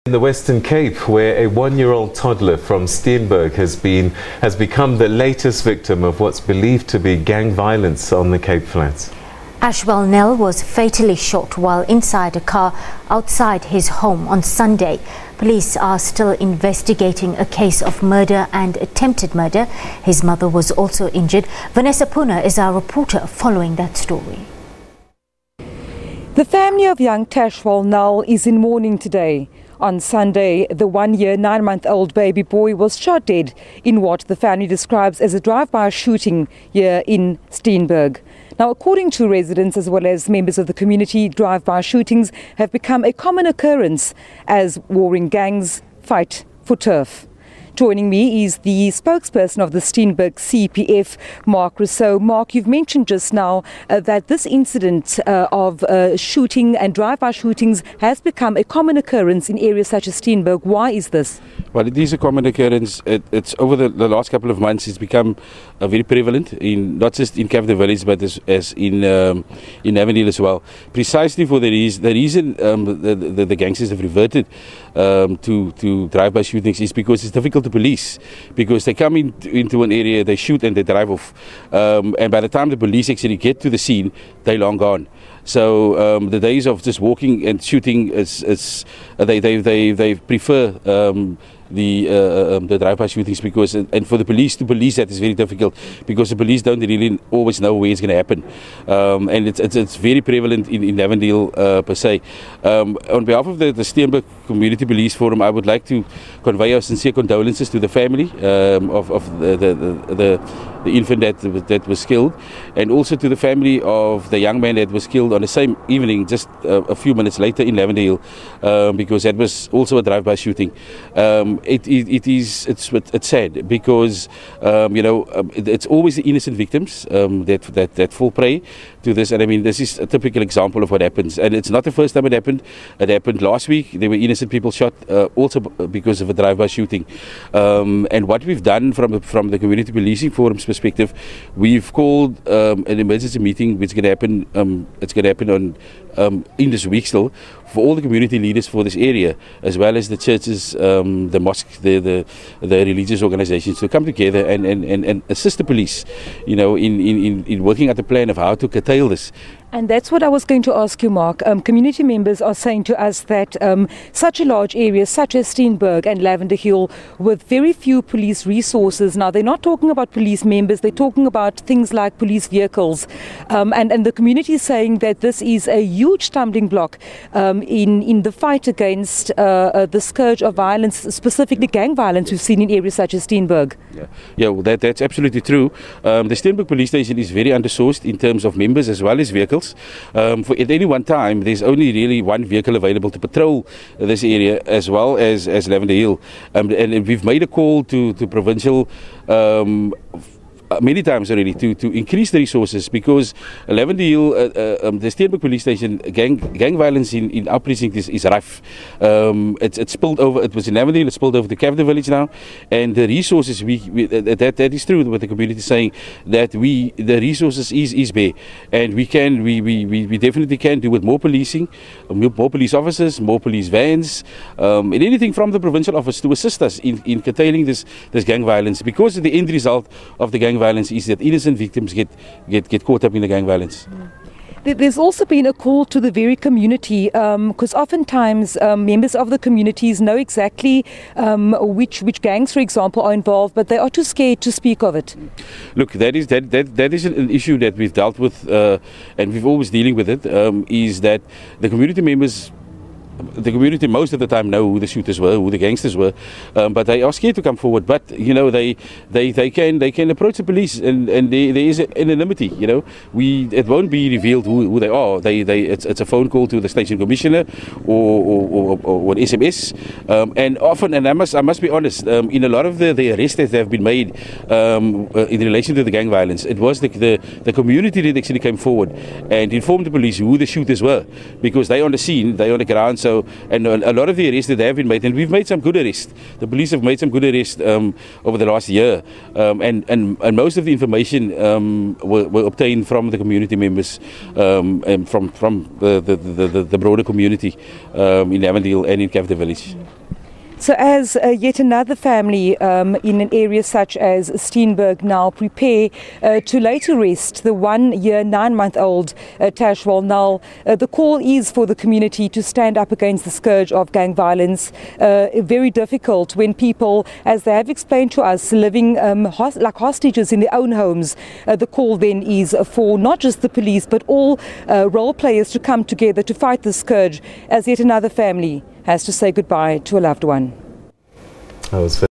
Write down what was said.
In the Western Cape, where a one-year-old toddler from Steenberg has become the latest victim of what's believed to be gang violence on the Cape Flats. Ashwell Nel was fatally shot while inside a car outside his home on Sunday. Police are still investigating a case of murder and attempted murder. His mother was also injured. Vanessa Poonah is our reporter following that story. The family of young Ashwell Nel is in mourning today. On Sunday, the 1-year, 9-month-old baby boy was shot dead in what the family describes as a drive-by shooting here in Steenberg. Now, according to residents as well as members of the community, drive-by shootings have become a common occurrence as warring gangs fight for turf. Joining me is the spokesperson of the Steenberg CPF, Mark Rousseau. Mark, you've mentioned just now that this incident of shooting and drive-by shootings has become a common occurrence in areas such as Steenberg. Why is this? Well, it is a common occurrence. It's over the last couple of months. It's become very prevalent in not just in Cape Village, but as in Ashwell as well. Precisely for the reason the gangsters have reverted to drive-by shootings is because it's difficult to police, because they come into an area, they shoot and they drive off, and by the time the police actually get to the scene, they're long gone. So the days of just walking and shooting they prefer the drive-by shootings, because and for the police to police that is very difficult, because the police don't really always know where it's going to happen, and it's very prevalent in Avondale per se. On behalf of the Steenberg Community Police Forum, I would like to convey our sincere condolences to the family of the infant that was killed, and also to the family of the young man that was killed on the same evening, just a few minutes later in Avondale, because that was also a drive-by shooting. It's sad, because it's always the innocent victims that fall prey to this, and I mean, this is a typical example of what happens, and it's not the first time it happened. It happened last week. There were innocent people shot also because of a drive-by shooting, and what we've done from the Community Policing Forum's perspective, we've called an emergency meeting which is going to happen. It's going to happen on in this week still, for all the community leaders for this area, as well as the churches, the mosques, the religious organizations, to come together and assist the police, in working out a plan of how to curtail this. And that's what I was going to ask you, Mark. Community members are saying to us that such a large area, such as Steenberg and Lavender Hill, with very few police resources. Now, they're not talking about police members, they're talking about things like police vehicles. And the community is saying that this is a huge stumbling block in the fight against the scourge of violence, specifically gang violence we've seen in areas such as Steenberg. Yeah, well, that's absolutely true. The Steenberg police station is very undersourced in terms of members as well as vehicles. For at any one time, there's only really one vehicle available to patrol this area, as well as Lavender Hill, and we've made a call to provincial many times already to increase the resources, because Lavender Hill, the Steenberg police station, gang violence in our precinct is rife. It's spilled over. It was in Lavender Hill. It's spilled over to Cape Village now, and the resources that is true. What the community is saying, that the resources is bare, and we definitely can do with more policing, more police officers, more police vans, and anything from the provincial office to assist us in curtailing this gang violence, because the end result of the gang violence is that innocent victims get caught up in the gang violence. There's also been a call to the very community, because oftentimes members of the communities know exactly which gangs, for example, are involved, but they are too scared to speak of it. Look, that is an issue that we've dealt with, and we've always dealing with it. Is that the community members? The community most of the time know who the shooters were, who the gangsters were, but they are scared to come forward. But they can approach the police, and there is anonymity. It won't be revealed who they are. It's a phone call to the station commissioner or an SMS, and often, and I must be honest, in a lot of the arrests that have been made in relation to the gang violence, it was the community that actually came forward and informed the police who the shooters were, because they on the scene, they on the ground. So, and a lot of the arrests that have been made, and we've made some good arrests. The police have made some good arrests over the last year, and most of the information were obtained from the community members and from the broader community in Avondale and in Capita Village. So as yet another family in an area such as Steenberg now prepare to later arrest the 1 year, 9-month-old Ashwell Nel, the call is for the community to stand up against the scourge of gang violence. Very difficult when people, as they have explained to us, living like hostages in their own homes. The call then is for not just the police but all role players to come together to fight the scourge, as yet another family has to say goodbye to a loved one. That was